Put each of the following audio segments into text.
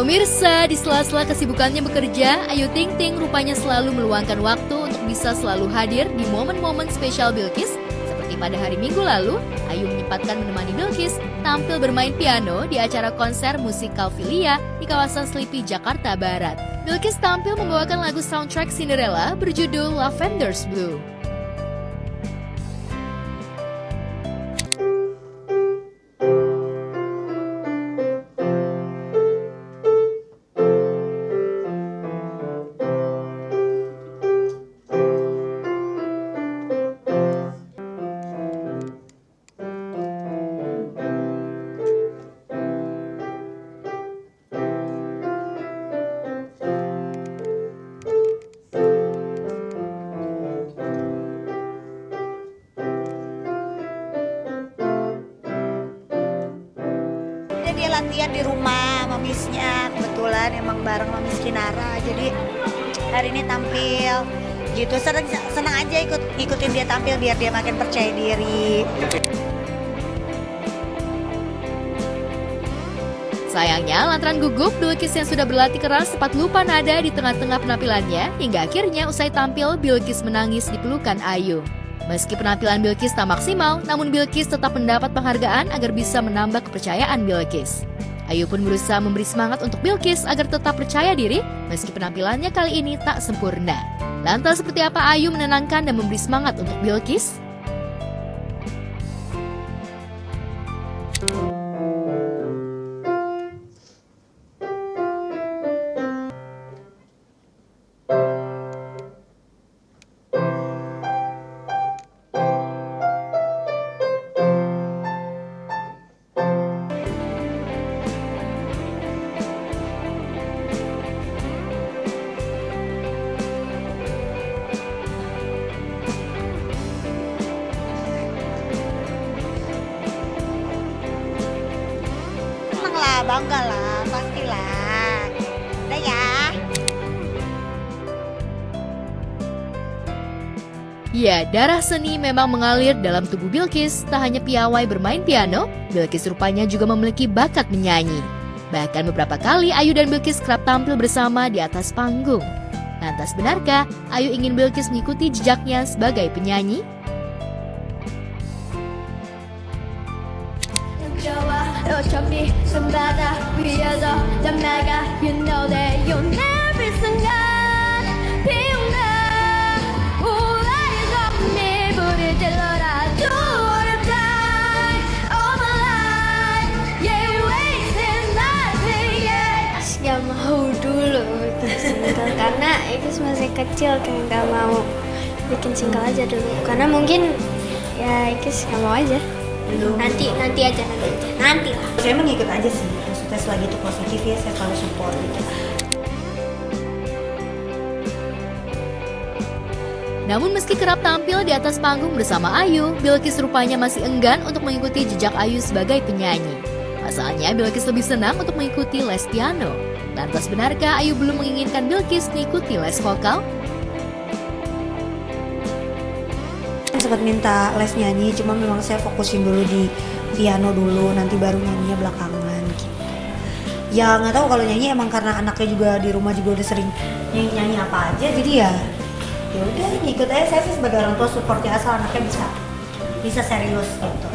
Pemirsa, di sela-sela kesibukannya bekerja, Ayu Ting Ting rupanya selalu meluangkan waktu untuk bisa selalu hadir di momen-momen spesial Bilqis. Seperti pada hari Minggu lalu, Ayu menyempatkan menemani Bilqis tampil bermain piano di acara konser musik Calvilia di kawasan Slipi, Jakarta Barat. Bilqis tampil membawakan lagu soundtrack Cinderella berjudul Lavender's Blue. Dia latihan di rumah mamisnya, kebetulan emang bareng Mamis Kinara, jadi hari ini tampil gitu. Senang aja ikutin dia tampil biar dia makin percaya diri. Sayangnya, lantaran gugup, Bilqis yang sudah berlatih keras sempat lupa nada di tengah-tengah penampilannya, hingga akhirnya usai tampil, Bilqis menangis di pelukan Ayu. Meski penampilan Bilqis tak maksimal, namun Bilqis tetap mendapat penghargaan agar bisa menambah kepercayaan Bilqis. Ayu pun berusaha memberi semangat untuk Bilqis agar tetap percaya diri, meski penampilannya kali ini tak sempurna. Lantas seperti apa Ayu menenangkan dan memberi semangat untuk Bilqis? Bangga lah, pastilah. Udah ya. Ya, darah seni memang mengalir dalam tubuh Bilqis. Tak hanya piawai bermain piano, Bilqis rupanya juga memiliki bakat menyanyi. Bahkan beberapa kali Ayu dan Bilqis kerap tampil bersama di atas panggung. Lantas benarkah Ayu ingin Bilqis mengikuti jejaknya sebagai penyanyi? Gak mau dulu bikin single karena itu masih kecil kan, gak mau bikin single aja dulu karena mungkin ya Ikis gak mau aja. Nanti aja lah. Saya mengikut aja sih, maksudnya selagi itu positif ya saya selalu support gitu. Namun meski kerap tampil di atas panggung bersama Ayu, Bilqis rupanya masih enggan untuk mengikuti jejak Ayu sebagai penyanyi. Pasalnya Bilqis lebih senang untuk mengikuti les piano. Lantas benarkah Ayu belum menginginkan Bilqis mengikuti les vokal? Sempat minta les nyanyi, cuma memang saya fokusin dulu di piano dulu, nanti baru nyanyinya belakangan gitu. Ya nggak tahu kalau nyanyi emang karena anaknya juga di rumah juga udah sering nyanyi apa aja, jadi ya udah ngikut aja. Saya sih sebagai orang tua supportnya asal anaknya bisa serius gitu.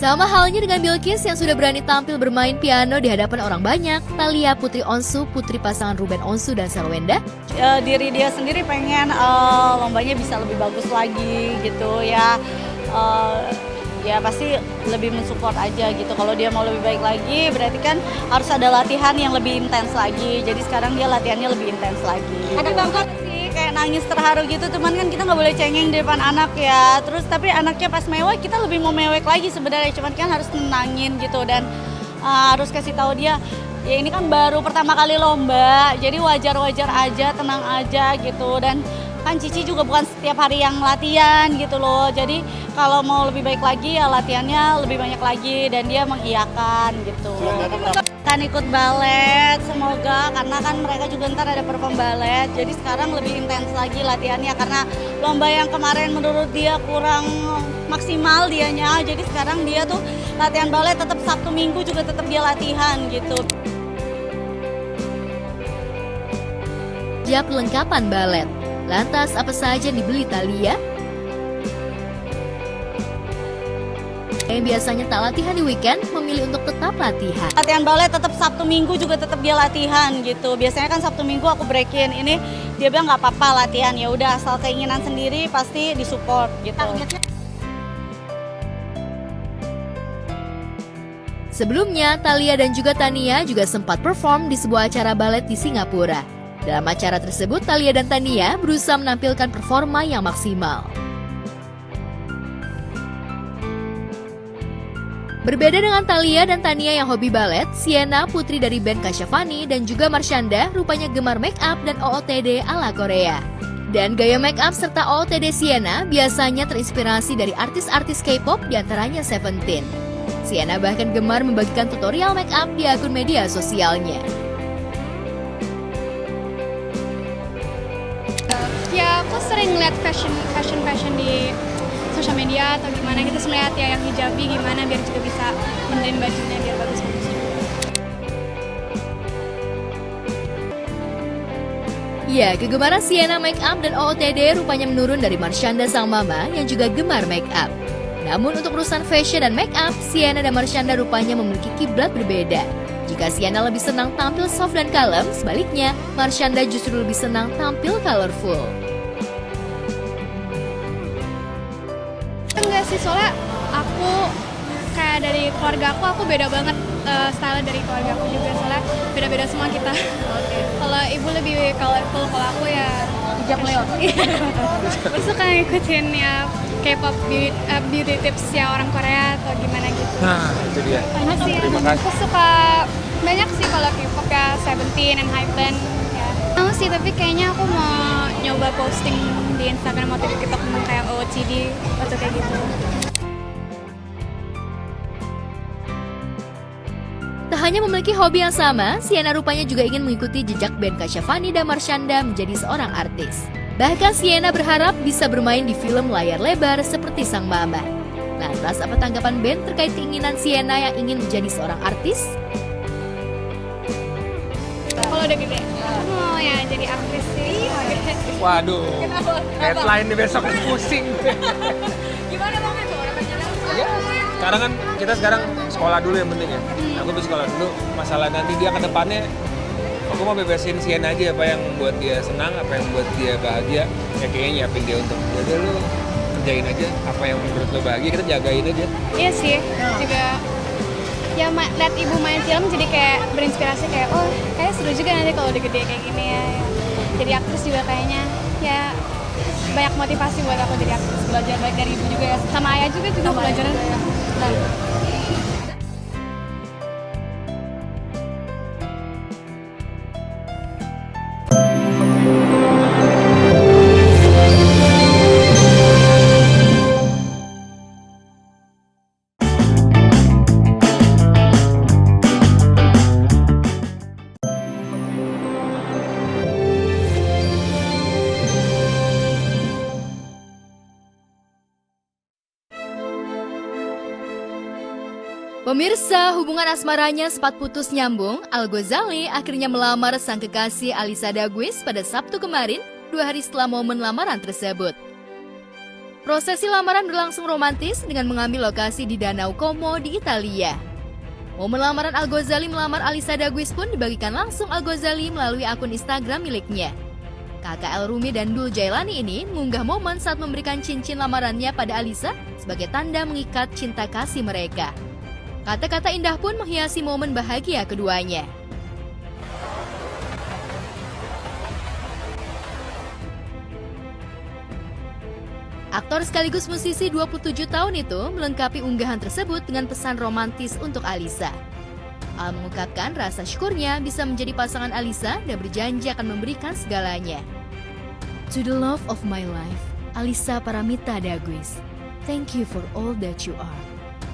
Sama halnya dengan Bilqis yang sudah berani tampil bermain piano di hadapan orang banyak, Thalia Putri Onsu, putri pasangan Ruben Onsu dan Selwenda. Diri dia sendiri pengen lombanya bisa lebih bagus lagi gitu ya. Ya pasti lebih mensupport aja gitu. Kalau dia mau lebih baik lagi berarti kan harus ada latihan yang lebih intens lagi. Jadi sekarang dia latihannya lebih intens lagi. Ada bangga sih kayak nangis terharu gitu, teman kan kita nggak boleh cengeng di depan anak ya. Terus tapi anaknya pas mewek kita lebih mau mewek lagi sebenarnya. Cuman kan harus tenangin gitu dan harus kasih tahu dia ya ini kan baru pertama kali lomba. Jadi wajar-wajar aja, tenang aja gitu dan kan Cici juga bukan setiap hari yang latihan gitu loh. Jadi kalau mau lebih baik lagi ya latihannya lebih banyak lagi dan dia mengiyakan gitu. Kan ikut balet semoga karena kan mereka juga ntar ada perform balet. Jadi sekarang lebih intens lagi latihannya karena lomba yang kemarin menurut dia kurang maksimal dianya. Jadi sekarang dia tuh latihan balet tetap Sabtu Minggu juga tetap dia latihan gitu. Perlengkapan balet. Lantas apa saja yang dibeli Thalia? Yang biasanya tak latihan di weekend memilih untuk tetap latihan. Latihan balet tetap Sabtu Minggu juga tetap dia latihan gitu. Biasanya kan Sabtu Minggu aku breakin. Ini dia bilang nggak apa-apa latihan, ya udah asal keinginan sendiri pasti disupport gitu. Sebelumnya, Thalia dan juga Tania juga sempat perform di sebuah acara balet di Singapura. Dalam acara tersebut, Thalia dan Tania berusaha menampilkan performa yang maksimal. Berbeda dengan Thalia dan Tania yang hobi balet, Sienna, putri dari band Kasyafani, dan juga Marshanda rupanya gemar make up dan OOTD ala Korea. Dan gaya make up serta OOTD Sienna biasanya terinspirasi dari artis-artis K-pop diantaranya Seventeen. Sienna bahkan gemar membagikan tutorial make up di akun media sosialnya. Ya aku sering lihat fashion di sosial media atau gimana gitu, melihat ya yang hijabi gimana biar juga bisa benerin bajunya biar bagus-bagus. Ya, kegemaran Sienna make up dan OOTD rupanya menurun dari Marshanda sang mama yang juga gemar make up. Namun untuk urusan fashion dan make up, Sienna dan Marshanda rupanya memiliki kiblat berbeda. Jika Sienna lebih senang tampil soft dan kalem, sebaliknya Marshanda justru lebih senang tampil colorful. Enggak sih, soalnya aku kayak dari keluarga aku beda banget style dari keluarga aku juga, soalnya beda-beda semua kita. Kalau ibu lebih colorful, kalau aku ya hijab leo. Aku suka ngikutin ya K-pop beauty tips ya orang Korea atau gimana gitu. Nah, itu dia. Banyak sih. Terima kasih. Aku suka banyak sih kalau K-pop ya Seventeen and Hypen. Ya. Mau sih, tapi kayaknya aku mau nyoba posting di Instagram atau di TikTok tentang kayak OOTD atau kayak gitu. Tak hanya memiliki hobi yang sama, Sienna rupanya juga ingin mengikuti jejak band Kasyafani dan Marshanda menjadi seorang artis. Bahkan Sienna berharap bisa bermain di film layar lebar seperti sang mama. Lantas apa tanggapan band terkait keinginan Sienna yang ingin menjadi seorang artis? Kalau udah gede, aku mau ya jadi aktris sih. Waduh, headline nih besok pusing. Gimana bang itu orang Ya, sekarang kan kita sekolah dulu yang penting ya. Aku tuh sekolah dulu. Masalah nanti dia ke depannya, aku mau bebasin Sienna aja apa yang buat dia senang, apa yang buat dia bahagia. Ya kayaknya nyiapin dia untuk jadi lu kerjain aja apa yang menurut lo bahagia, kita jagain aja. Iya sih, juga ya lihat ibu main film jadi kayak berinspirasi kayak oh kayak seru juga nanti kalau udah gede kayak gini ya. Jadi aktris juga kayaknya ya banyak motivasi buat aku jadi aktris, belajar baik dari ibu juga ya, sama ayah juga belajar. Pemirsa, hubungan asmaranya sempat putus nyambung. Al-Ghazali akhirnya melamar sang kekasih Alisa Daguis pada Sabtu kemarin, 2 hari setelah momen lamaran tersebut. Prosesi lamaran berlangsung romantis dengan mengambil lokasi di Danau Como di Italia. Momen lamaran Al-Ghazali melamar Alisa Daguis pun dibagikan langsung Al-Ghazali melalui akun Instagram miliknya. Kakak El Rumi dan Dul Jailani ini mengunggah momen saat memberikan cincin lamarannya pada Alisa sebagai tanda mengikat cinta kasih mereka. Kata-kata indah pun menghiasi momen bahagia keduanya. Aktor sekaligus musisi 27 tahun itu melengkapi unggahan tersebut dengan pesan romantis untuk Alisa. Al mengungkapkan rasa syukurnya bisa menjadi pasangan Alisa dan berjanji akan memberikan segalanya. To the love of my life, Alisa Paramita Daguis, thank you for all that you are.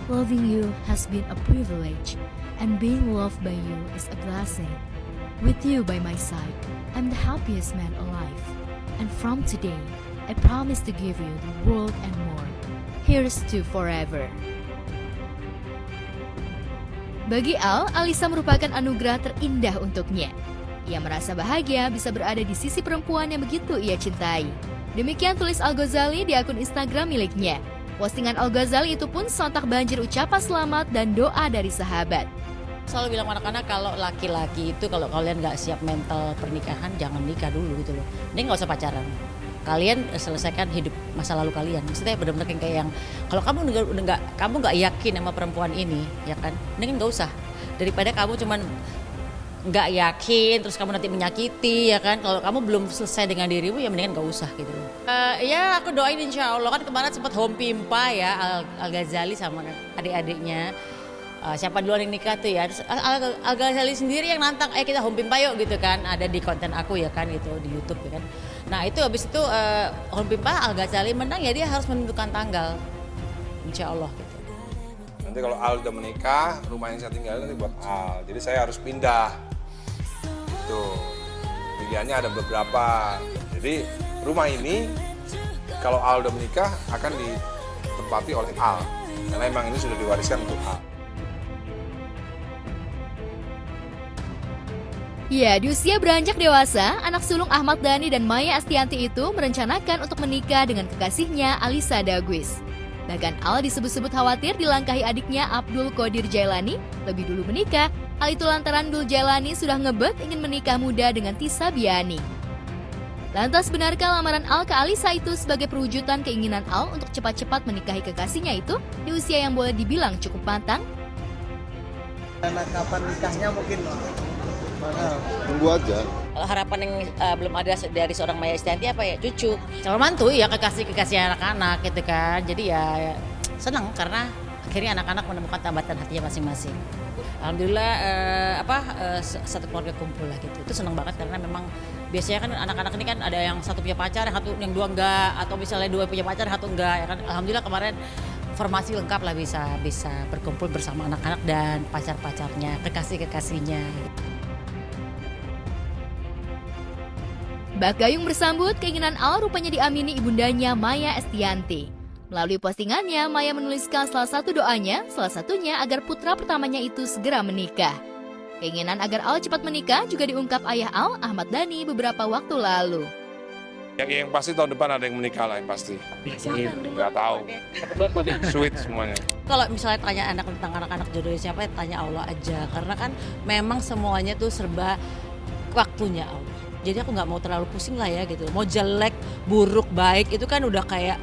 Loving you has been a privilege, and being loved by you is a blessing. With you by my side, I'm the happiest man alive. And from today, I promise to give you the world and more. Here's to forever. Bagi Al, Alisa merupakan anugerah terindah untuknya. Ia merasa bahagia bisa berada di sisi perempuan yang begitu ia cintai. Demikian tulis Al-Ghazali di akun Instagram miliknya. Postingan Al-Ghazali itu pun sontak banjir ucapan selamat dan doa dari sahabat. Selalu bilang anak-anak kalau laki-laki itu kalau kalian nggak siap mental pernikahan jangan nikah dulu gitu loh. Ini nggak usah pacaran. Kalian selesaikan hidup masa lalu kalian. Maksudnya benar-benar kayak yang kalau kamu nggak yakin sama perempuan ini, ya kan? Mendingan nggak usah. Daripada kamu cuman nggak yakin terus kamu nanti menyakiti, ya kan? Kalau kamu belum selesai dengan dirimu ya mendingan nggak usah gitu loh. Ya aku doain insya Allah, kan kemarin sempat home pimpa ya Al-Ghazali sama adik-adiknya. Siapa duluan yang nikah tuh ya, Al-Ghazali sendiri yang nantang, kita home pimpa yuk gitu kan, ada di konten aku ya kan gitu di YouTube ya kan. Nah itu habis itu home pimpa Al-Ghazali menang ya dia harus menentukan tanggal, insya Allah gitu. Nanti kalau Al udah menikah, rumah yang saya tinggal nanti buat Al, jadi saya harus pindah. Tuh, pilihannya ada beberapa. Jadi rumah ini kalau Al udah menikah akan ditempati oleh Al, karena emang ini sudah diwariskan untuk Al. Ya, di usia beranjak dewasa, anak sulung Ahmad Dhani dan Maya Estianti itu merencanakan untuk menikah dengan kekasihnya Alisa Daguis. Bahkan Al disebut-sebut khawatir dilangkahi adiknya Abdul Qadir Jailani lebih dulu menikah. Hal itu lantaran Dul Jailani sudah ngebet ingin menikah muda dengan Tisa Biani. Lantas benarkah lamaran Al ke Alisa itu sebagai perwujudan keinginan Al untuk cepat-cepat menikahi kekasihnya itu di usia yang boleh dibilang cukup matang? Karena kapan nikahnya mungkin tunggu aja. Kalau harapan yang belum ada dari seorang Maya Estianti apa ya, cucu, calon mantu ya, kekasih anak-anak gitu kan. Jadi ya senang karena akhirnya anak-anak menemukan tambatan hatinya masing-masing. Alhamdulillah satu keluarga kumpul lah gitu. Itu senang banget karena memang biasanya kan anak-anak ini kan ada yang satu punya pacar, yang dua enggak, atau misalnya dua punya pacar, satu enggak ya kan. Alhamdulillah kemarin formasi lengkap lah bisa berkumpul bersama anak-anak dan pacar-pacarnya, kekasih-kekasihnya. Bak Gayung bersambut keinginan Al rupanya diamini ibundanya Maya Estianti. Melalui postingannya, Maya menuliskan salah satu doanya, salah satunya agar putra pertamanya itu segera menikah. Keinginan agar Al cepat menikah juga diungkap ayah Al, Ahmad Dhani, beberapa waktu lalu. Yang pasti tahun depan ada yang menikah lah yang pasti. Nggak tahu. Sweet semuanya. Kalau misalnya tanya anak tentang anak-anak jodohnya siapa, tanya Allah aja. Karena kan memang semuanya tuh serba waktunya Allah. Jadi aku nggak mau terlalu pusing lah ya gitu. Mau jelek, buruk, baik itu kan udah kayak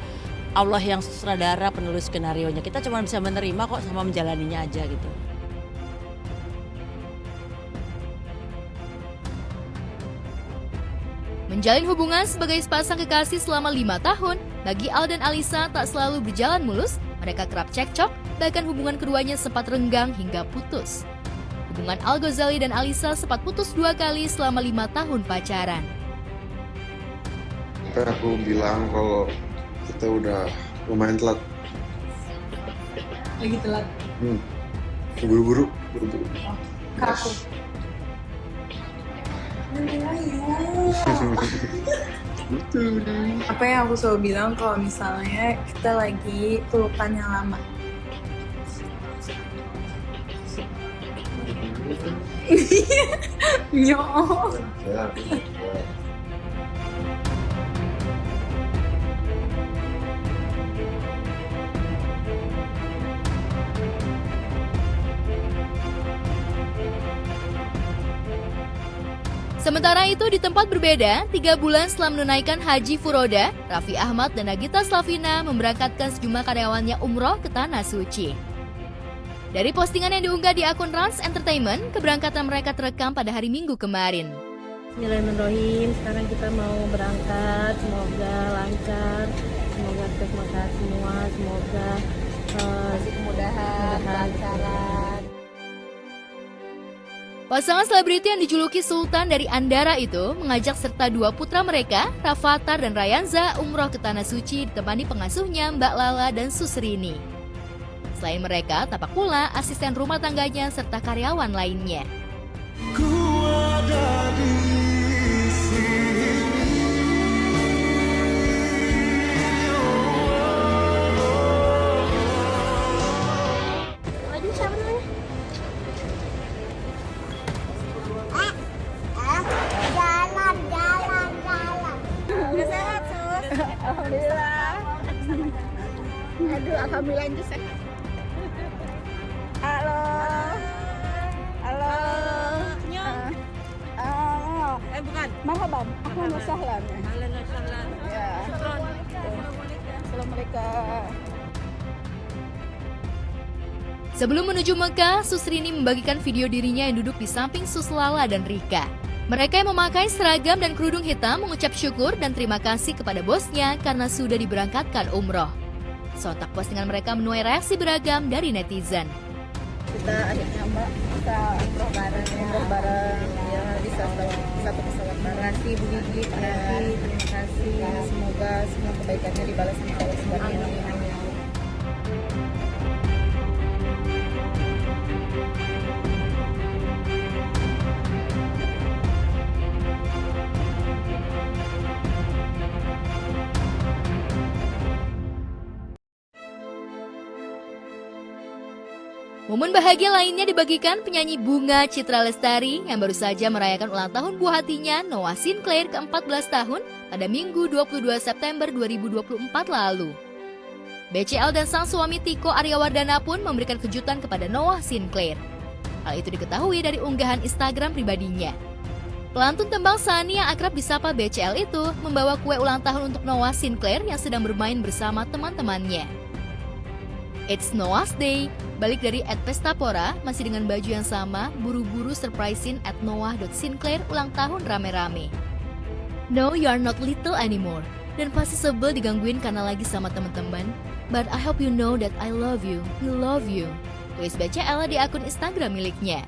Allah yang sutradara penulis skenarionya. Kita cuma bisa menerima kok sama menjalaninya aja gitu. Menjalin hubungan sebagai sepasang kekasih selama 5 tahun, bagi Al dan Alisa tak selalu berjalan mulus. Mereka kerap cekcok, bahkan hubungan keduanya sempat renggang hingga putus. Hubungan Al-Ghazali dan Alisa sempat putus 2 kali selama 5 tahun pacaran. Aku bilang kalau kita udah lumayan telat. Lagi telat. Buru-buru. Kaku. Betul. Apa yang aku selalu bilang kalau misalnya kita lagi pelukan yang lama. Yo. Ya. Sementara itu di tempat berbeda, 3 bulan setelah menunaikan haji furoda, Raffi Ahmad dan Nagita Slavina memberangkatkan sejumlah karyawannya umroh ke Tanah Suci. Dari postingan yang diunggah di akun Rans Entertainment, keberangkatan mereka terekam pada hari Minggu kemarin. Bismillahirrahmanirrahim, sekarang kita mau berangkat, semoga lancar, semoga semangat semua, semoga kemudahan, kelancaran. Pasangan selebriti yang dijuluki Sultan dari Andara itu mengajak serta 2 putra mereka, Rafathar dan Rayanza, umroh ke Tanah Suci ditemani pengasuhnya Mbak Lala dan Susrini. Selain mereka, tampak pula asisten rumah tangganya serta karyawan lainnya. Aduh, alhamdulillah itu sehat. Halo. Halo. Bukan. Marhaban. Ahlan wa sahlan. Ahlan wa sahlan. Ya. Assalamualaikum. Sebelum menuju Mekah, Susrini membagikan video dirinya yang duduk di samping Suslala dan Rika. Mereka yang memakai seragam dan kerudung hitam mengucap syukur dan terima kasih kepada bosnya karena sudah diberangkatkan umroh. Sontak postingan mereka menuai reaksi beragam dari netizen. Kita akhirnya Mbak bisa umroh bareng ya, bisa satu pesawat bareng. Terima kasih Bu Gigi, Pak Nafi, terima kasih. Semoga semua kebaikannya dibalas sama Allah Subhanahu wa Ta'ala. Momen bahagia lainnya dibagikan penyanyi Bunga Citra Lestari yang baru saja merayakan ulang tahun buah hatinya Noah Sinclair ke-14 tahun pada Minggu 22 September 2024 lalu. BCL dan sang suami Tiko Aryawardana pun memberikan kejutan kepada Noah Sinclair. Hal itu diketahui dari unggahan Instagram pribadinya. Pelantun tembang Sani yang akrab disapa BCL itu membawa kue ulang tahun untuk Noah Sinclair yang sedang bermain bersama teman-temannya. It's Noah's Day, balik dari @pestapora, masih dengan baju yang sama, buru-buru surprisein @noah.sinclair ulang tahun rame-rame. No, you are not little anymore. Dan pasti sebel digangguin karena lagi sama teman-teman. But I hope you know that I love you, we love you. Tulis BCL di akun Instagram miliknya.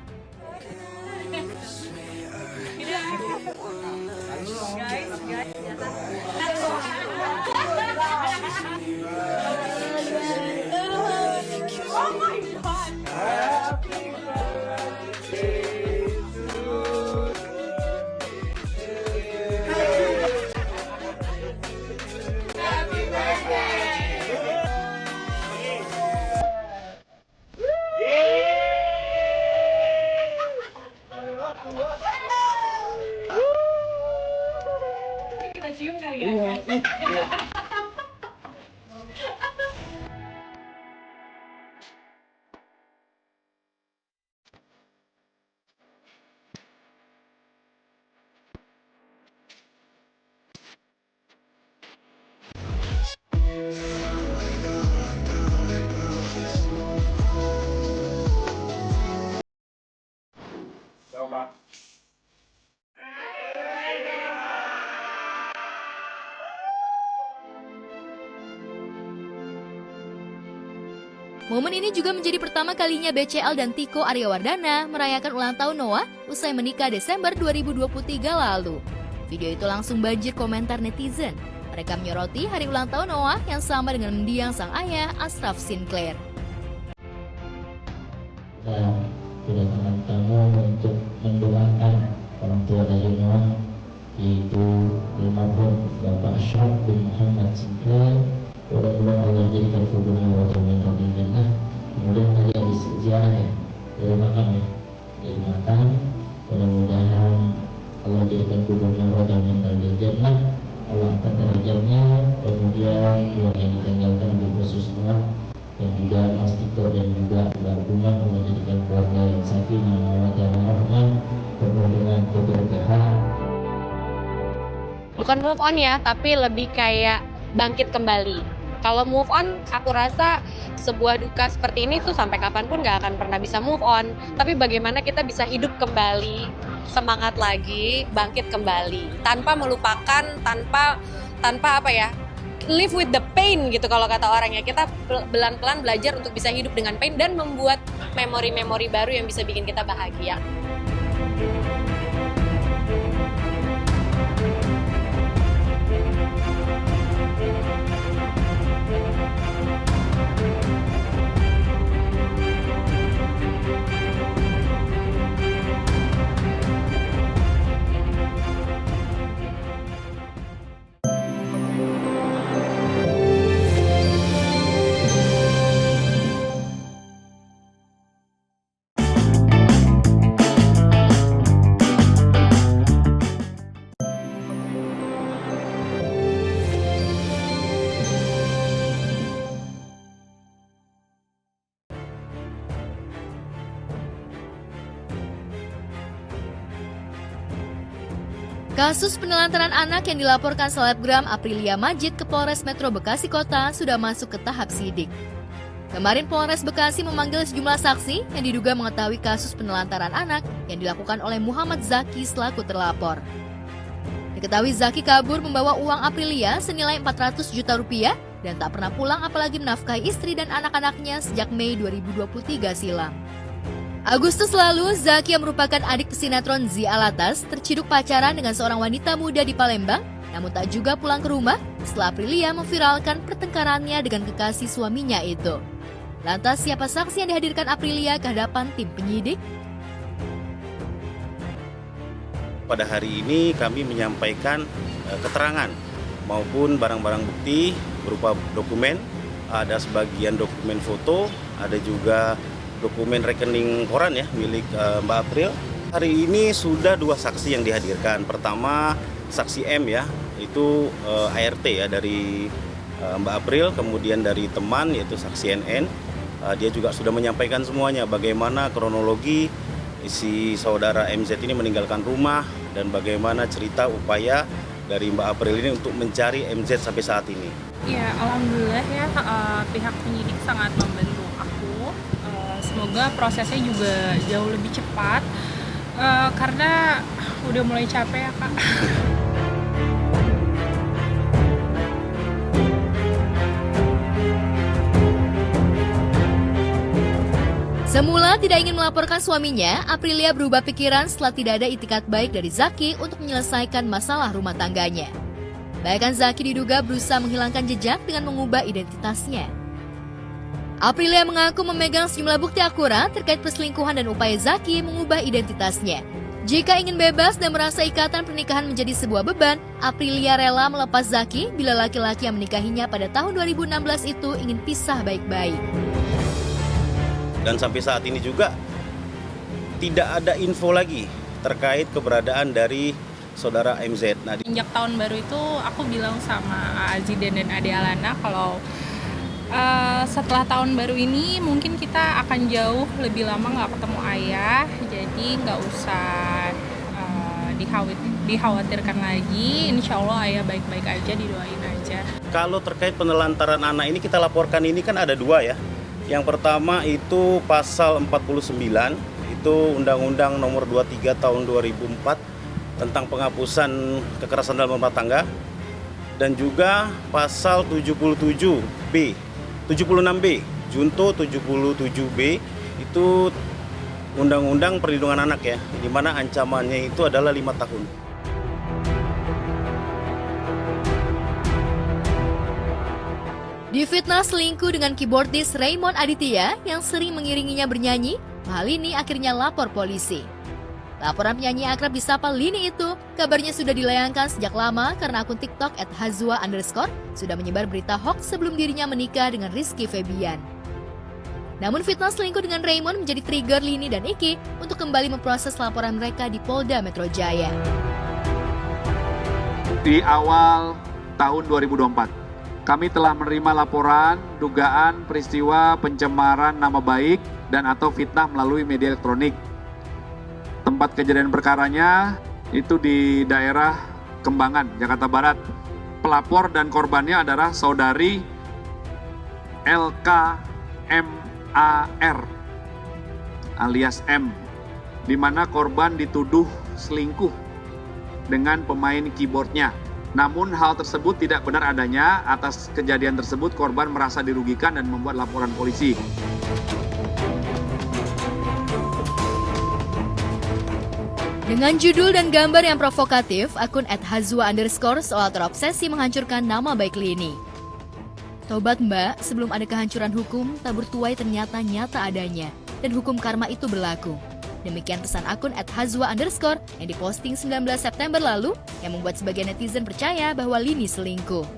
Momen ini juga menjadi pertama kalinya BCL dan Tiko Aryawardana merayakan ulang tahun Noah usai menikah Desember 2023 lalu. Video itu langsung banjir komentar netizen. Mereka menyoroti hari ulang tahun Noah yang sama dengan mendiang sang ayah Ashraf Sinclair. Dan kedatangan tamu untuk mendoakan orang tua dari Noah, yaitu almarhum Bapak Ashraf bin Muhammad Sinclair. Mudah-mudahan Allah jadikan kuburnya waktu menjadi jannah. Kemudian tadi habis ziarah ya dari makam ya, dari makam. Mudah-mudahan Allah jadikan kuburnya waktu menjadi jannah. Allah angkat derajatnya. Kemudian yang ditinggalkan di khusus Noah dan juga Mas Tito dan juga Mbak Bunga, Allah jadikan keluarga yang sakinah mawaddah warahmah, penuh dengan keberkahan. Bukan move on ya, tapi lebih kayak bangkit kembali. Kalau move on, aku rasa sebuah duka seperti ini tuh sampai kapanpun gak akan pernah bisa move on. Tapi bagaimana kita bisa hidup kembali, semangat lagi, bangkit kembali, tanpa melupakan, tanpa apa ya, live with the pain gitu kalau kata orangnya. Kita pelan-pelan belajar untuk bisa hidup dengan pain dan membuat memori-memori baru yang bisa bikin kita bahagia. Kasus penelantaran anak yang dilaporkan selebgram Aprilia Majid ke Polres Metro Bekasi Kota sudah masuk ke tahap sidik. Kemarin Polres Bekasi memanggil sejumlah saksi yang diduga mengetahui kasus penelantaran anak yang dilakukan oleh Muhammad Zaki selaku terlapor. Diketahui Zaki kabur membawa uang Aprilia senilai 400 juta rupiah dan tak pernah pulang apalagi menafkahi istri dan anak-anaknya sejak Mei 2023 silam. Agustus lalu, Zaki yang merupakan adik pesinetron Zee Alatas terciduk pacaran dengan seorang wanita muda di Palembang, namun tak juga pulang ke rumah setelah Aprilia memviralkan pertengkarannya dengan kekasih suaminya itu. Lantas siapa saksi yang dihadirkan Aprilia ke hadapan tim penyidik? Pada hari ini kami menyampaikan keterangan maupun barang-barang bukti berupa dokumen, ada sebagian dokumen foto, ada juga dokumen rekening koran ya milik Mbak April. Hari ini sudah 2 saksi yang dihadirkan. Pertama saksi M ya, itu ART ya dari Mbak April, kemudian dari teman yaitu saksi NN. Dia juga sudah menyampaikan semuanya bagaimana kronologi si saudara MZ ini meninggalkan rumah dan bagaimana cerita upaya dari Mbak April ini untuk mencari MZ sampai saat ini. Ya, alhamdulillah ya pihak penyidik sangat membantu aku. Semoga prosesnya juga jauh lebih cepat karena udah mulai capek ya Kak. Semula tidak ingin melaporkan suaminya, Aprilia berubah pikiran setelah tidak ada itikat baik dari Zaki untuk menyelesaikan masalah rumah tangganya. Bahkan Zaki diduga berusaha menghilangkan jejak dengan mengubah identitasnya. Aprilia mengaku memegang sejumlah bukti akurat terkait perselingkuhan dan upaya Zaki mengubah identitasnya. Jika ingin bebas dan merasa ikatan pernikahan menjadi sebuah beban, Aprilia rela melepas Zaki bila laki-laki yang menikahinya pada tahun 2016 itu ingin pisah baik-baik. Dan sampai saat ini juga tidak ada info lagi terkait keberadaan dari saudara MZ. Sejak tahun baru itu aku bilang sama Aziden dan Ade Alana kalau setelah tahun baru ini mungkin kita akan jauh lebih lama nggak ketemu ayah, jadi nggak usah dikhawatirkan lagi. Insya Allah ayah baik-baik aja, didoain aja. Kalau terkait penelantaran anak ini kita laporkan ini kan ada 2 ya. Yang pertama itu pasal 49, itu Undang-Undang Nomor 23 Tahun 2004 tentang penghapusan kekerasan dalam rumah tangga, dan juga pasal 76B, Junto 77B itu Undang-Undang Perlindungan Anak ya, di mana ancamannya itu adalah 5 tahun. Difitnah selingkuh dengan keyboardis Raymond Aditya yang sering mengiringinya bernyanyi, Mahalini akhirnya lapor polisi. Laporan penyanyi akrab disapa Lini itu kabarnya sudah dilayangkan sejak lama karena akun TikTok @hazwa_ sudah menyebar berita hoax sebelum dirinya menikah dengan Rizky Febian. Namun fitnah selingkuh dengan Raymond menjadi trigger Lini dan Iki untuk kembali memproses laporan mereka di Polda Metro Jaya. Di awal tahun 2024, kami telah menerima laporan dugaan peristiwa pencemaran nama baik dan atau fitnah melalui media elektronik. Tempat kejadian perkaranya itu di daerah Kembangan, Jakarta Barat. Pelapor dan korbannya adalah saudari LKMAR alias M, di mana korban dituduh selingkuh dengan pemain keyboardnya. Namun hal tersebut tidak benar adanya. Atas kejadian tersebut korban merasa dirugikan dan membuat laporan polisi. Dengan judul dan gambar yang provokatif, akun @hazwa_ seolah terobsesi menghancurkan nama baik Lini. Tobat mbak, sebelum ada kehancuran hukum, tabur tuai ternyata nyata adanya, dan hukum karma itu berlaku. Demikian pesan akun @hazwa_ yang diposting 19 September lalu, yang membuat sebagian netizen percaya bahwa Lini selingkuh.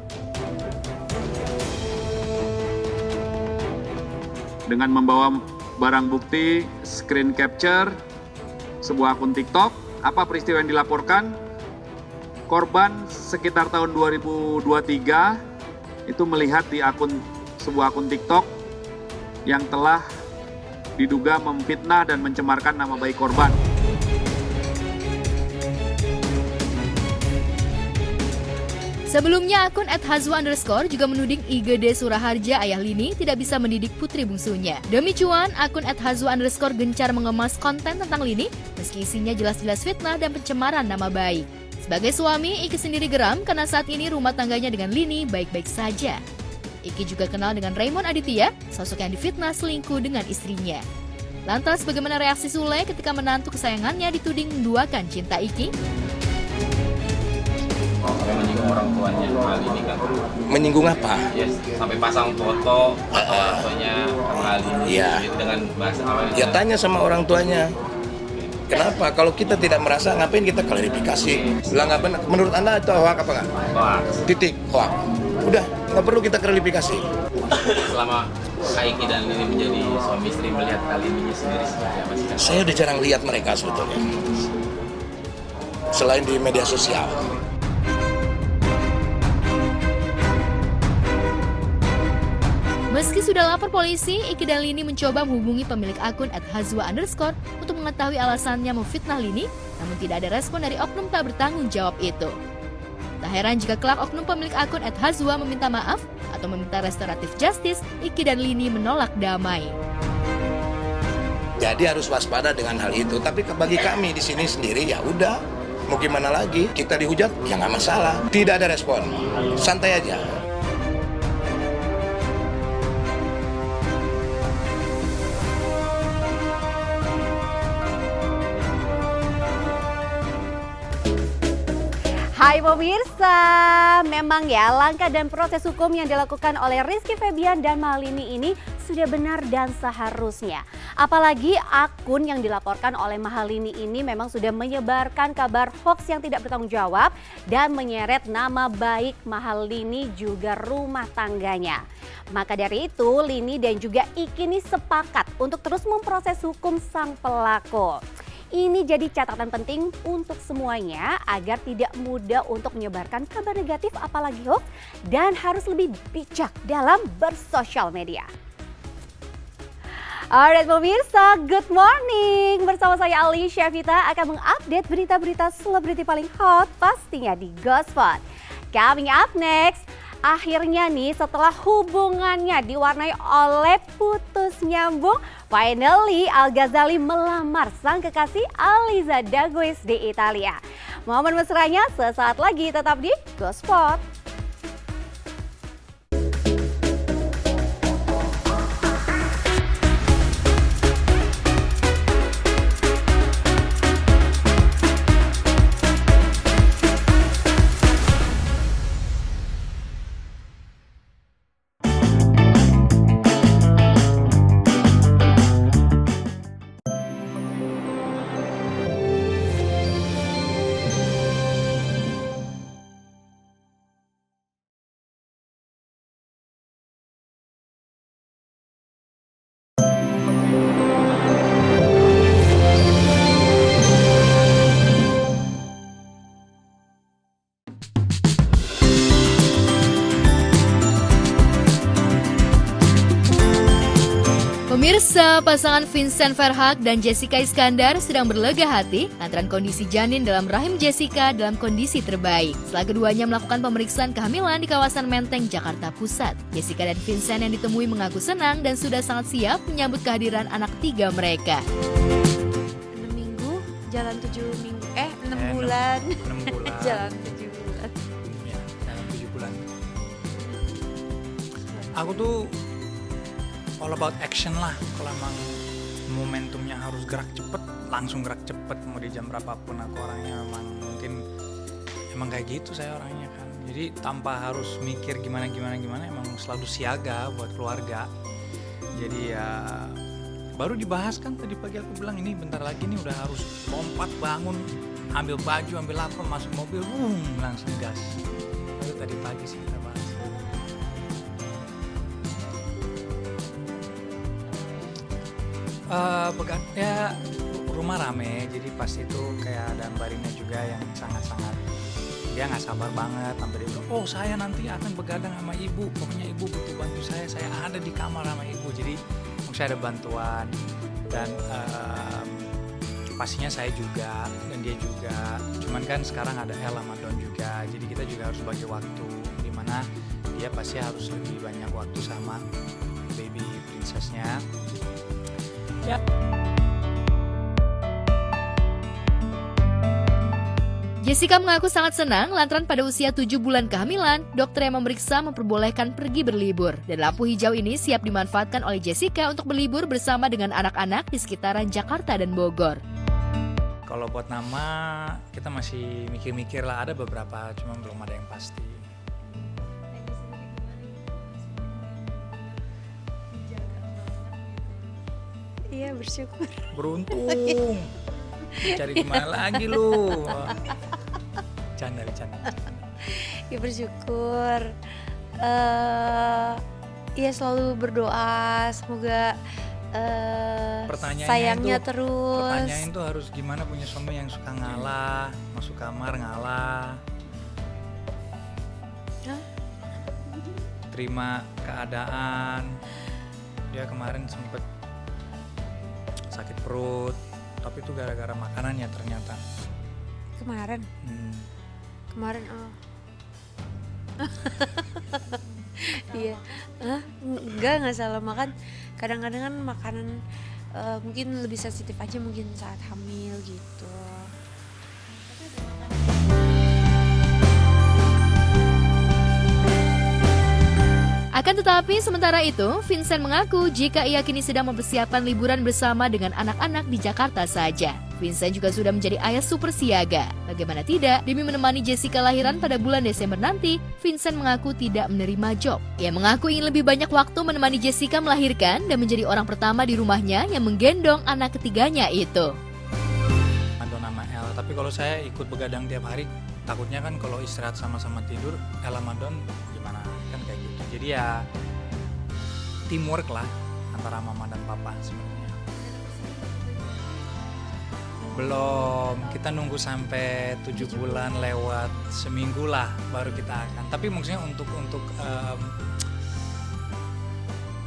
Dengan membawa barang bukti, screen capture, sebuah akun TikTok, apa peristiwa yang dilaporkan? Korban sekitar tahun 2023 itu melihat di sebuah akun TikTok yang telah diduga memfitnah dan mencemarkan nama baik korban. Sebelumnya akun @hazwa_ juga menuding IGD Suraharja ayah Lini tidak bisa mendidik putri bungsunya. Demi cuan, akun @hazwa_ gencar mengemas konten tentang Lini meski isinya jelas-jelas fitnah dan pencemaran nama baik. Sebagai suami, Iki sendiri geram karena saat ini rumah tangganya dengan Lini baik-baik saja. Iki juga kenal dengan Raymond Aditya, sosok yang difitnah selingkuh dengan istrinya. Lantas bagaimana reaksi Sule ketika menantu kesayangannya dituding menduakan cinta Iki? Menyinggung orang tuanya hal ini kan. Menyinggung apa? Yes, sampai pasang foto orang tuanya hal ini dengan bahasa apa? Ya tanya sama orang tuanya. Kenapa? Kalau kita tidak merasa, ngapain kita klarifikasi? Lah ngapain? Menurut Anda itu hoax apa nggak? Hoax. Titik, hoax. Udah, nggak perlu kita klarifikasi. Selama Iki dan Lini menjadi suami istri, melihat kali ini sendiri seperti apa sih? Saya udah jarang lihat mereka sebetulnya. Selain di media sosial. Meski sudah lapor polisi, Iki dan Lini mencoba menghubungi pemilik akun @hazwa_ untuk mengetahui alasannya memfitnah Lini, namun tidak ada respon dari oknum tak bertanggung jawab itu. Tak heran jika kelak oknum pemilik akun @hazwa meminta maaf atau meminta restoratif justice, Iki dan Lini menolak damai. Jadi harus waspada dengan hal itu. Tapi bagi kami di sini sendiri ya udah, mau gimana lagi? Kita dihujat ya nggak masalah. Tidak ada respon, santai aja. Hai pemirsa, memang ya langkah dan proses hukum yang dilakukan oleh Rizky Febian dan Mahalini ini sudah benar dan seharusnya. Apalagi akun yang dilaporkan oleh Mahalini ini memang sudah menyebarkan kabar hoax yang tidak bertanggung jawab dan menyeret nama baik Mahalini juga rumah tangganya. Maka dari itu Lini dan juga Iki ini sepakat untuk terus memproses hukum sang pelaku. Ini jadi catatan penting untuk semuanya agar tidak mudah untuk menyebarkan kabar negatif apalagi hoax dan harus lebih bijak dalam bersosial media. Alright pemirsa, good morning. Bersama saya Alicia Vita akan mengupdate berita-berita selebriti paling hot pastinya di Gospot. Coming up next, akhirnya nih setelah hubungannya diwarnai oleh putus nyambung, finally Al Ghazali melamar sang kekasih Aliza Dagues di Italia. Momen mesranya sesaat lagi, tetap di Gospot. Pemirsa, pasangan Vincent Verhaeghe dan Jessica Iskandar sedang berlega hati lantaran kondisi janin dalam rahim Jessica dalam kondisi terbaik. Setelah keduanya melakukan pemeriksaan kehamilan di kawasan Menteng, Jakarta Pusat, Jessica dan Vincent yang ditemui mengaku senang dan sudah sangat siap menyambut kehadiran anak tiga mereka. 6 minggu, jalan 7 minggu, 6 bulan. 6 bulan. Jalan 7 bulan. Ya, jalan 7 bulan. Aku tuh all about action lah kalau emang momentumnya harus gerak cepet, langsung gerak cepet mau di jam berapapun. Aku orangnya emang kayak gitu saya orangnya kan. Jadi tanpa harus mikir gimana emang selalu siaga buat keluarga. Jadi ya baru dibahas kan tadi pagi aku bilang ini bentar lagi nih udah harus lompat bangun, ambil baju, ambil laptop, masuk mobil, langsung gas. Itu tadi pagi sih kita bahas. Ya rumah rame, jadi pas itu kayak ada Mbak Rina juga yang sangat-sangat dia nggak sabar banget sampai dia bilang, oh saya nanti akan begadang sama ibu, pokoknya ibu butuh bantu saya ada di kamar sama ibu, jadi saya ada bantuan dan pastinya saya juga dan dia juga, cuman kan sekarang ada El sama Don juga, jadi kita juga harus bagi waktu dimana dia pasti harus lebih banyak waktu sama baby princessnya ya. Jessica mengaku sangat senang lantaran pada usia 7 bulan kehamilan, dokter yang memeriksa memperbolehkan pergi berlibur. Dan lampu hijau ini siap dimanfaatkan oleh Jessica untuk berlibur bersama dengan anak-anak di sekitaran Jakarta dan Bogor. Kalau buat nama, kita masih mikir-mikir lah, ada beberapa, cuma belum ada yang pasti. Iya, bersyukur. Beruntung. Cari gimana lagi lu? Canda. Ya bersyukur. Ya selalu berdoa semoga sayangnya itu, terus. Pertanyaan tuh harus gimana punya suami yang suka ngalah, masuk kamar ngalah. Hah? Terima keadaan. Dia kemarin sempet sakit perut. Tapi itu gara-gara makanannya ternyata. Kemarin? Kemarin, oh. Iya. Enggak salah makan. Kadang-kadang kan makanan mungkin lebih sensitif aja mungkin saat hamil gitu. Akan tetapi sementara itu, Vincent mengaku jika ia kini sedang mempersiapkan liburan bersama dengan anak-anak di Jakarta saja. Vincent juga sudah menjadi ayah super siaga. Bagaimana tidak, demi menemani Jessica lahiran pada bulan Desember nanti, Vincent mengaku tidak menerima job. Ia mengaku ingin lebih banyak waktu menemani Jessica melahirkan dan menjadi orang pertama di rumahnya yang menggendong anak ketiganya itu. Don sama El, tapi kalau saya ikut begadang tiap hari, takutnya kan kalau istirahat sama-sama tidur, El sama Don gimana, kan kayak gitu. Jadi ya teamwork lah antara mama dan papa sebenarnya. Belum, kita nunggu sampai 7 bulan lewat seminggu lah baru kita akan. Tapi maksudnya untuk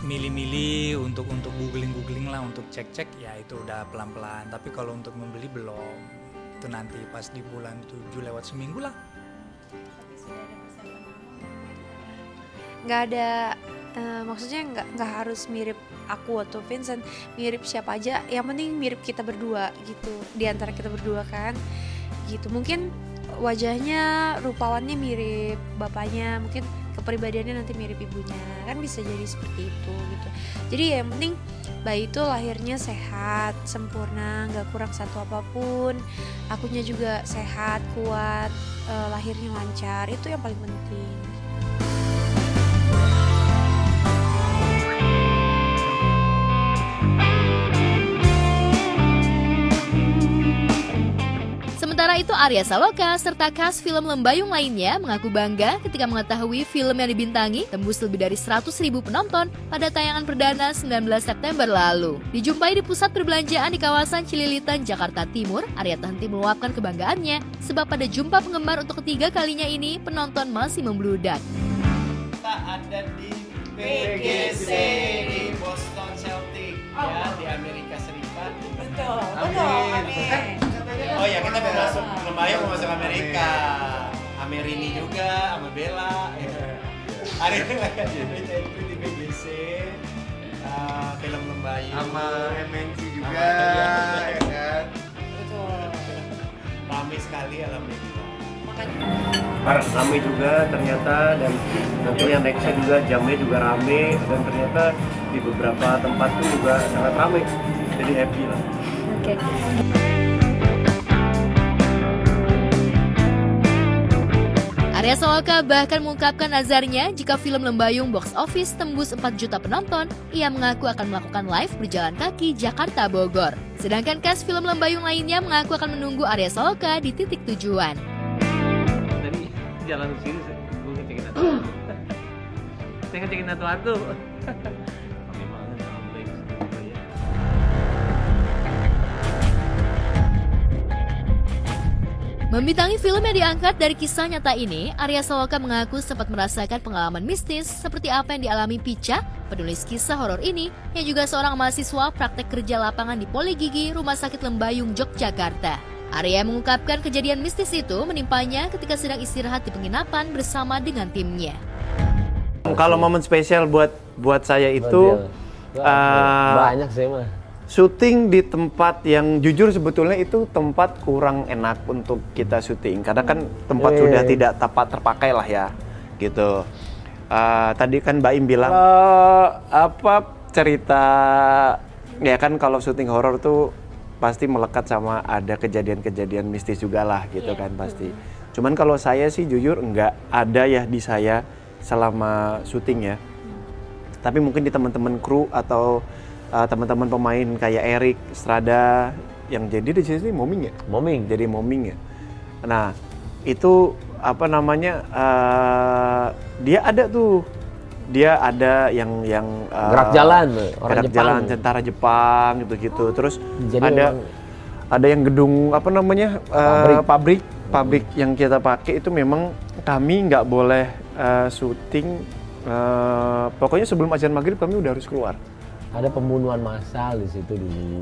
milih-milih, untuk googling lah, untuk cek-cek ya itu udah pelan-pelan. Tapi kalau untuk membeli belum, itu nanti pas di bulan 7 lewat seminggu lah. Nggak ada, maksudnya nggak harus mirip aku atau Vincent, mirip siapa aja, yang penting mirip kita berdua gitu, di antara kita berdua kan gitu. Mungkin wajahnya, rupawannya mirip bapaknya, mungkin kepribadiannya nanti mirip ibunya, kan bisa jadi seperti itu gitu. Jadi ya yang penting bayi itu lahirnya sehat, sempurna, nggak kurang satu apapun, akunya juga sehat, kuat, lahirnya lancar, itu yang paling penting. Sementara itu Arya Saloka serta cast film Lembayung lainnya mengaku bangga ketika mengetahui film yang dibintangi tembus lebih dari 100.000 penonton pada tayangan perdana 19 September lalu. Dijumpai di pusat perbelanjaan di kawasan Cililitan, Jakarta Timur, Arya tak henti meluapkan kebanggaannya sebab pada jumpa penggemar untuk ketiga kalinya ini penonton masih membludak. Kita ada di PGC di Boston Celtic ya di Amerika Serikat. Betul. Amin. Oh ya, kita mau masuk Lembayung, mau masuk Amerika. Amerini juga sama Bella. Hari ini lagi di PGC film Lembayung sama MNC juga ya kan. Betul. Ramai sekali alhamdulillah. Ramai juga ternyata, dan nanti yang nextnya juga jamnya juga ramai, dan ternyata di beberapa tempat tuh juga sangat ramai. Jadi happy lah. Oke. Arya Saloka bahkan mengungkapkan nazarnya jika film Lembayung box office tembus 4 juta penonton, ia mengaku akan melakukan live berjalan kaki Jakarta-Bogor. Sedangkan cast film Lembayung lainnya mengaku akan menunggu Arya Saloka di titik tujuan. Tadi jalan ke sini, gue ngecekin atu. Saya ngecekin atu-atu. Membintangi film yang diangkat dari kisah nyata ini, Arya Saloka mengaku sempat merasakan pengalaman mistis seperti apa yang dialami Pica, penulis kisah horor ini, yang juga seorang mahasiswa praktek kerja lapangan di Poligigi, Rumah Sakit Lembayung, Yogyakarta. Arya mengungkapkan kejadian mistis itu menimpanya ketika sedang istirahat di penginapan bersama dengan timnya. Kalau momen spesial buat saya itu banyak sih mah. Syuting di tempat yang jujur sebetulnya itu tempat kurang enak untuk kita syuting karena kan tempat sudah tidak tepat terpakai lah ya gitu. Tadi kan Mbak Im bilang cerita ya kan kalau syuting horor tuh pasti melekat sama ada kejadian-kejadian mistis juga lah gitu kan pasti. Cuman kalau saya sih jujur enggak ada ya di saya selama syuting ya. Tapi mungkin di teman-teman kru atau teman-teman pemain kayak Erik, Strada yang jadi di sini moming ya? Jadi moming ya. Nah, itu apa namanya? Dia ada yang gerak jalan, orang gerak Jepang. jalan tentara Jepang gitu-gitu. Terus Jadi ada yang gedung apa namanya? Pabrik yang kita pakai itu memang kami nggak boleh syuting. Pokoknya sebelum azan maghrib kami udah harus keluar. Ada pembunuhan massal di situ dulu.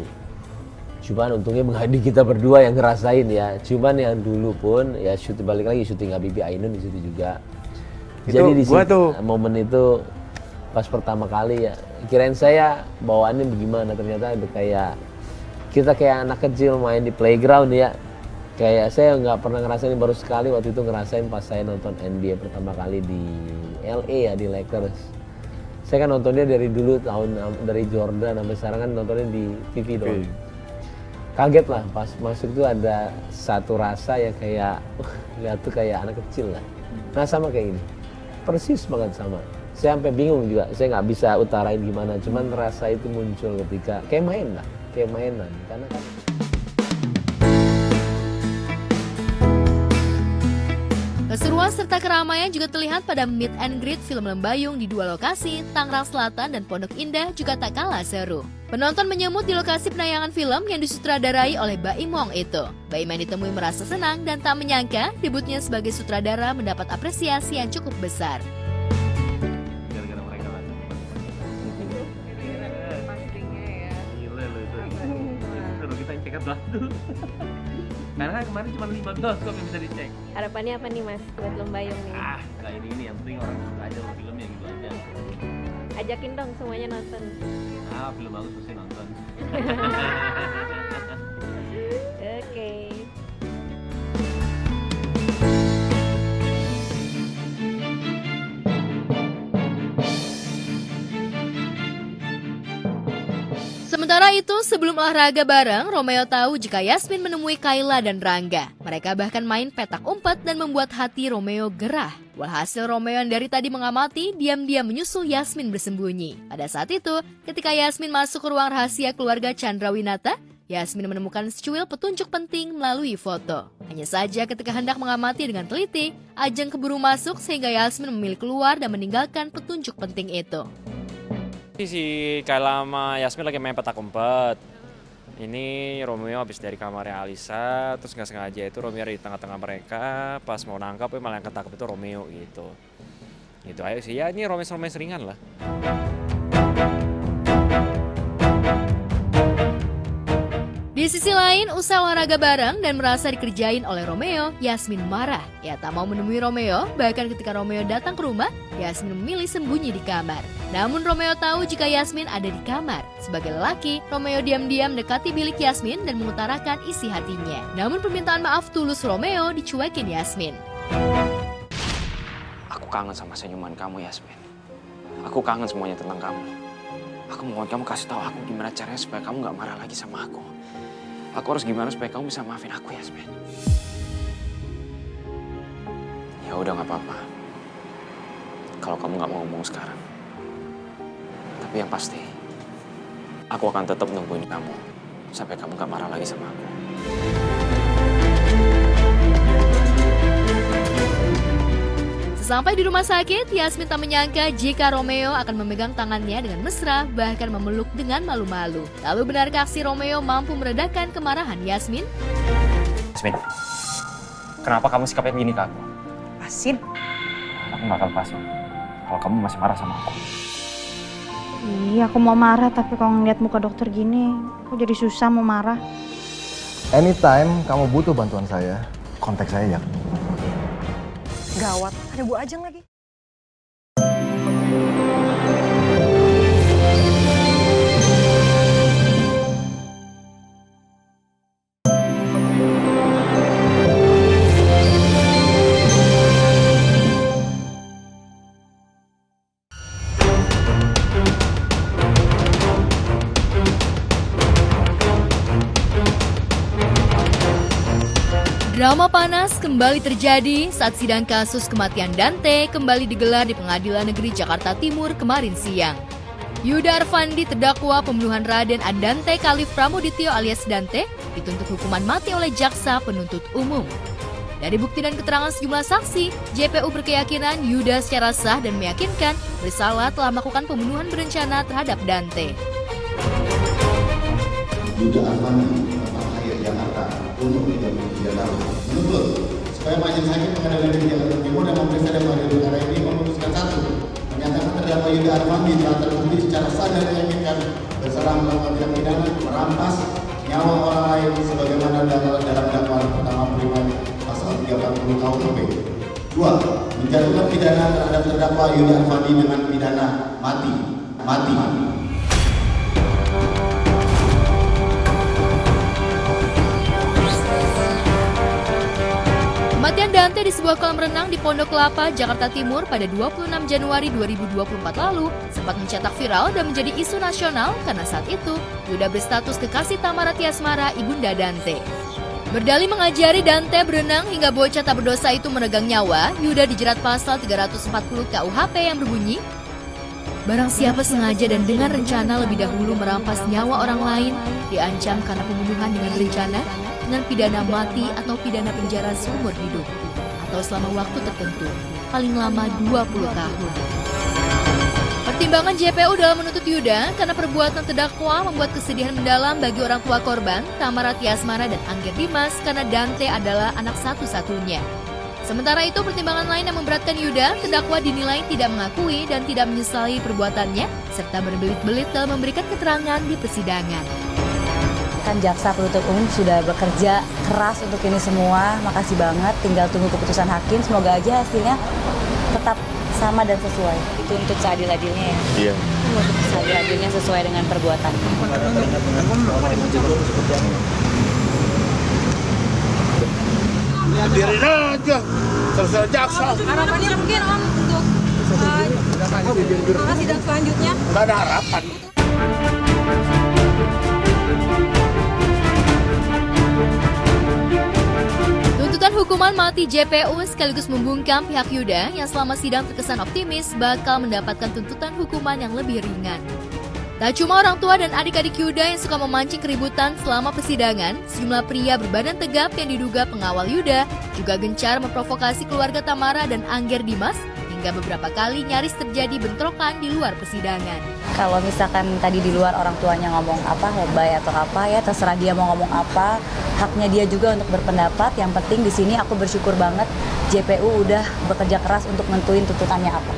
Cuman untungnya menghadi kita berdua yang ngerasain ya. Cuman yang dulu pun ya syuting balik lagi syuting Habibie Ainun di situ juga. Itu jadi di gua tuh momen itu pas pertama kali ya. Kirain saya bawaannya bagaimana, ternyata ada kita kayak anak kecil main di playground ya. Kayak saya nggak pernah ngerasain, baru sekali waktu itu ngerasain pas saya nonton NBA pertama kali di LA ya, di Lakers. Saya kan nontonnya dari dulu dari Jordan sampai sekarang kan nontonnya di TV doang. Kaget lah pas masuk tuh ada satu rasa yang kayak lihat tuh kayak anak kecil lah. Nah sama kayak gini, persis banget sama. Saya sampai bingung juga, saya nggak bisa utarain gimana. Cuman rasa itu muncul ketika kayak mainan karena kan. Keseruan serta keramaian juga terlihat pada meet and greet film Lembayung di dua lokasi, Tangerang Selatan dan Pondok Indah juga tak kalah seru. Penonton menyambut di lokasi penayangan film yang disutradarai oleh Baim Wong itu. Baim yang ditemui merasa senang dan tak menyangka debutnya sebagai sutradara mendapat apresiasi yang cukup besar. Gara-gara mereka lah. Pastinya ya. Gila loh itu. Suruh kita cek batu. Karena kan kemarin cuma 5 bioskop yang bisa dicek. Harapannya apa nih Mas buat Lembayung nih? Nah ini yang penting orang suka aja sama filmnya gitu aja. Ajakin dong semuanya nonton. Film bagus pasti nonton. Oke. Sementara itu, sebelum olahraga bareng, Romeo tahu jika Yasmin menemui Kayla dan Rangga. Mereka bahkan main petak umpet dan membuat hati Romeo gerah. Walhasil Romeo yang dari tadi mengamati, diam-diam menyusul Yasmin bersembunyi. Pada saat itu, ketika Yasmin masuk ke ruang rahasia keluarga Chandrawinata, Yasmin menemukan secuil petunjuk penting melalui foto. Hanya saja ketika hendak mengamati dengan teliti, Ajeng keburu masuk sehingga Yasmin memilih keluar dan meninggalkan petunjuk penting itu. Si Kayla sama Yasmin lagi main petak umpet. Ini Romeo habis dari kamarnya Alisa, terus nggak sengaja itu Romeo di tengah-tengah mereka, pas mau nangkap, malah yang ketangkep itu Romeo gitu. Gitu ayo sih, ya ini Romeo seringan lah. Di sisi lain, usai olahraga bareng dan merasa dikerjain oleh Romeo, Yasmin marah. Ia tak mau menemui Romeo, bahkan ketika Romeo datang ke rumah, Yasmin memilih sembunyi di kamar. Namun Romeo tahu jika Yasmin ada di kamar. Sebagai lelaki, Romeo diam-diam mendekati bilik Yasmin dan mengutarakan isi hatinya. Namun permintaan maaf tulus Romeo dicuekin Yasmin. Aku kangen sama senyuman kamu, Yasmin. Aku kangen semuanya tentang kamu. Aku mohon kamu kasih tahu aku gimana caranya supaya kamu nggak marah lagi sama aku. Aku harus gimana supaya kamu bisa maafin aku, Yasmin? Ya udah nggak apa-apa. Kalau kamu nggak mau ngomong sekarang. Tapi yang pasti, aku akan tetap nungguin kamu sampai kamu nggak marah lagi sama aku. Sesampai di rumah sakit, Yasmin tak menyangka jika Romeo akan memegang tangannya dengan mesra, bahkan memeluk dengan malu-malu. Lalu benarkah aksi Romeo mampu meredakan kemarahan Yasmin? Yasmin, kenapa kamu sikapnya gini ke aku? Pasin. Aku nggak akan lepasin kalau kamu masih marah sama aku. Iya, aku mau marah tapi kalau ngeliat muka dokter gini, aku jadi susah mau marah. Anytime kamu butuh bantuan saya, kontak saya ya. Gawat, ada Bu Ajeng lagi. Drama panas kembali terjadi saat sidang kasus kematian Dante kembali digelar di Pengadilan Negeri Jakarta Timur kemarin siang. Yuda Arfandi terdakwa pembunuhan Raden Andante Khalif Pramudityo alias Dante dituntut hukuman mati oleh jaksa penuntut umum. Dari bukti dan keterangan sejumlah saksi, JPU berkeyakinan Yuda secara sah dan meyakinkan bersalah telah melakukan pembunuhan berencana terhadap Dante. Yuda Arfandi, Jakarta, untuk 33 tahun. Menuntut supaya Majelis Hakim Pengadilan Negeri Jakarta Timur dan memeriksa dan mengadili perkara ini memutuskan 1. Menyatakan terdakwa Yuda Arfandi telah terbukti secara sah dan meyakinkan bersalah melakukan tindak pidana merampas nyawa orang lain sebagaimana dalam dakwaan pertama pribadi pasal 340 KUHP. 2. Menjatuhkan pidana terhadap terdakwa Yuda Arfandi dengan pidana mati. Kematian Dante di sebuah kolam renang di Pondok Kelapa, Jakarta Timur pada 26 Januari 2024 lalu sempat mencetak viral dan menjadi isu nasional karena saat itu Yuda berstatus kekasih Tamara Tiasmara, ibunda Dante. Berdalih mengajari Dante berenang hingga bocah tak berdosa itu meregang nyawa, Yuda dijerat pasal 340 KUHP yang berbunyi, barang siapa sengaja dan dengan rencana lebih dahulu merampas nyawa orang lain, diancam karena pembunuhan dengan berencana, dengan pidana mati atau pidana penjara seumur hidup, atau selama waktu tertentu, paling lama 20 tahun. Pertimbangan JPU dalam menuntut Yuda karena perbuatan terdakwa membuat kesedihan mendalam bagi orang tua korban, Tamara Tiasmara dan Angger Dimas, karena Dante adalah anak satu-satunya. Sementara itu, pertimbangan lain yang memberatkan Yuda, terdakwa dinilai tidak mengakui dan tidak menyesali perbuatannya, serta berbelit-belit dalam memberikan keterangan di persidangan. Kan jaksa penuntut umum sudah bekerja keras untuk ini semua, makasih banget, tinggal tunggu keputusan hakim, semoga aja hasilnya tetap sama dan sesuai. Itu untuk seadil-adilnya ya? Iya. Untuk seadil-adilnya sesuai dengan perbuatan. Biarin aja, selesai jaksa. Harapannya mungkin Om untuk sidang selanjutnya? Nggak ada harapan. Tuntutan hukuman mati JPU sekaligus membungkam pihak Yuda yang selama sidang terkesan optimis bakal mendapatkan tuntutan hukuman yang lebih ringan. Tak cuma orang tua dan adik-adik Yuda yang suka memancing keributan selama persidangan, sejumlah pria berbadan tegap yang diduga pengawal Yuda juga gencar memprovokasi keluarga Tamara dan Angger Dimas hingga beberapa kali nyaris terjadi bentrokan di luar persidangan. Kalau misalkan tadi di luar orang tuanya ngomong apa, lebay atau apa ya, terserah dia mau ngomong apa, haknya dia juga untuk berpendapat. Yang penting di sini aku bersyukur banget JPU udah bekerja keras untuk nentuin tuntutannya apa.